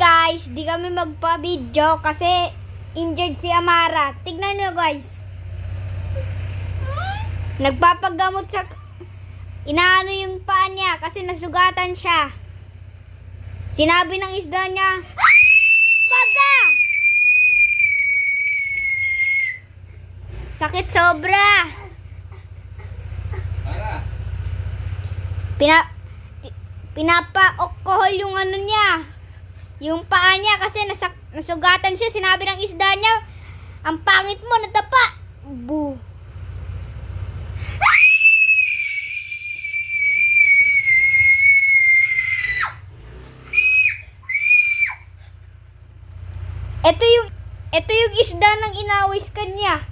guys, di kami magpa-video kasi injured si Amara. Tignan nyo guys. Nagpapagamot sa... Inaano yung paa niya kasi nasugatan siya. Sinabi ng isda niya, "Baga!" Sakit sobra. Pinapa-alcohol yung ano niya. Yung paa niya kasi nasugatan siya. Sinabi ng isda niya, "Ang pangit mo, natapa." Boo. Ito yung isda ng inawis kanya.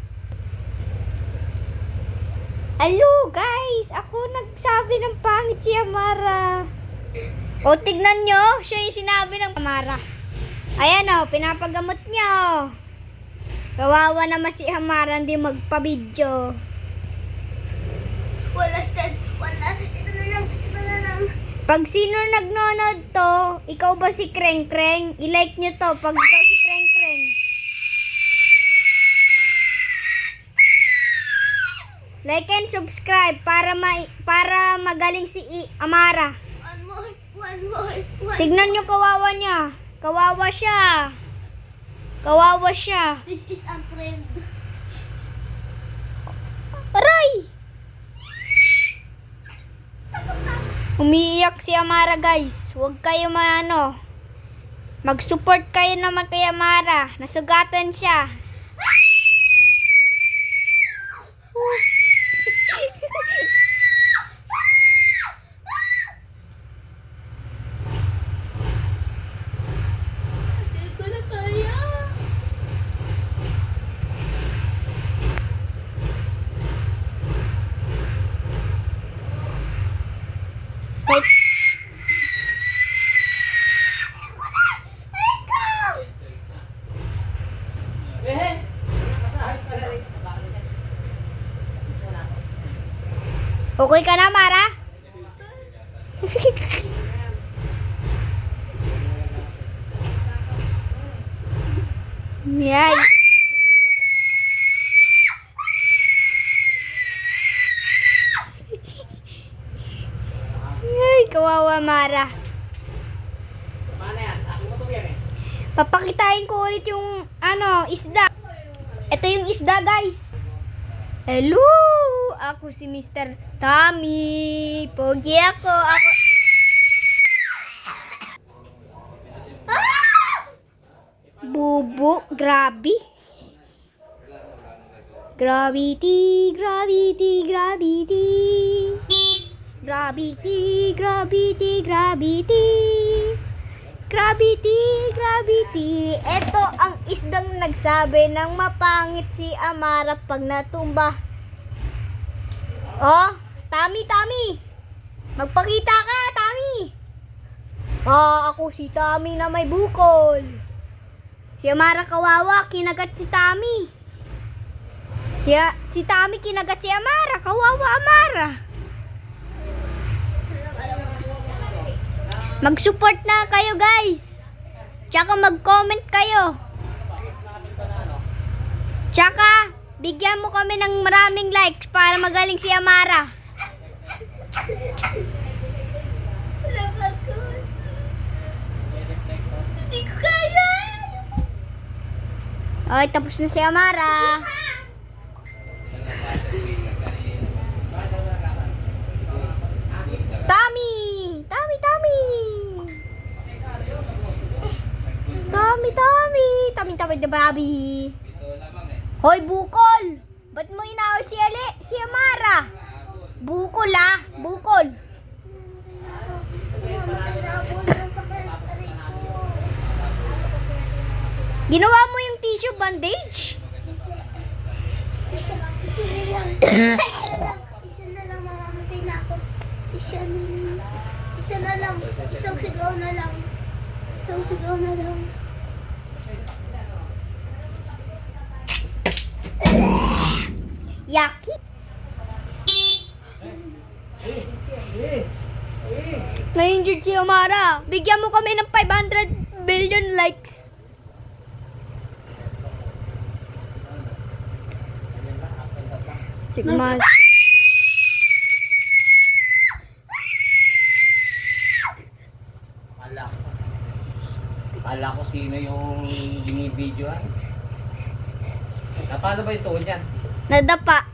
Hello guys, ako nagsabi ng pangit si Amara. O tignan nyo, siya yung sinabi ng Amara. Ayan o, pinapagamot nyo. Kawawa naman si Amara, hindi magpa-video. Wala start. Wala. Ito na lang. Pag sino nagnonood to, ikaw ba si Kreng Kreng? I-like nyo to pag ikaw si Kreng Kreng. Like and subscribe para magaling si Amara. One more. Tignan nyo, kawawa niya. Kawawa siya. Kawawa siya. This is a friend. Aray! Umiiyak si Amara guys. Huwag kayo mag-support kayo naman kay Amara. Nasugatan siya. Hindi ko na kaya. Wait. Okay ka na, Mara? Yan. Ay, kawawa Mara. Papakitain ko ulit yung isda. Ito yung isda, guys. Hello! Ako si Mr. Tommy. Pogi ako. Bubu, grabe. Gravity. Ito ang isdang nagsabi ng mapangit si Amara pag natumba. Oh, Tommy. Magpakita ka, Tommy. Ako si Tommy na may bukol. Si Amara kawawa, kinagat si Tommy. Si Tommy kinagat si Amara, kawawa Amara. Mag-support na kayo guys. Tsaka mag-comment kayo. Tsaka bigyan mo kami ng maraming likes para magaling si Amara. Hindi ko kaya. Ay, tapos na si Amara. Tommy the baby. Hoy, bukol! Ba't mo inaway si Amara? Bukol bukol. Ginawa mo yung tissue bandage? Isa na lang, mamamatay na ako. Isa na lang. Isang sigaw na lang. Yaki. Na-injured si Amara. Bigyan mo kami ng 500 billion likes. Sigma. Kala ko sino yung binibidyoan. Paano ba yung tuhod yan? Nadapa.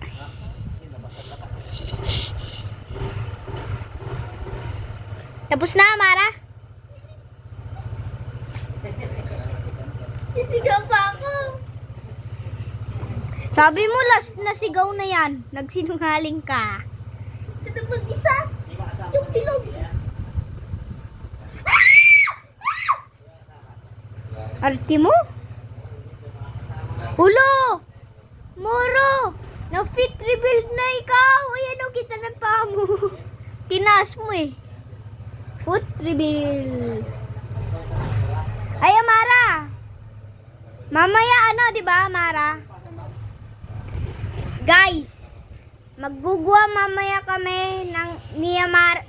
Tapos na, Mara? Sisigaw pa ako. Sabi mo last na sigaw na yan. Nagsinungaling ka. Ito pag isa. Yung bilog. Arte mo? Ulo! Moro! Na-fit rebuild na ikaw! Ayan o, kita ng paa mo. Tinaas mo eh. Foot rebuild. Ay, Amara! Mamaya ano, di ba, Amara? Guys, maggugwa mamaya kami ng ni Amara.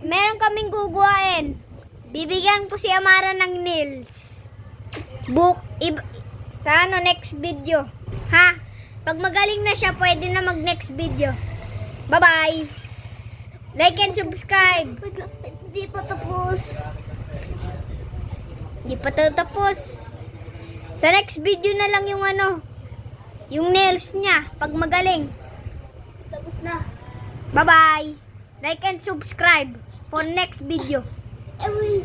Meron kaming gugwain. Bibigyan ko si Amara ng nails. Sa next video. Ha? Pag magaling na siya, pwede na mag next video. Bye-bye. Like and subscribe. Wait lang, hindi pa tapos. Hindi pa tapos. Sa next video na lang yung yung nails niya. Pag magaling. Tapos na. Bye-bye. Like and subscribe for next video. Every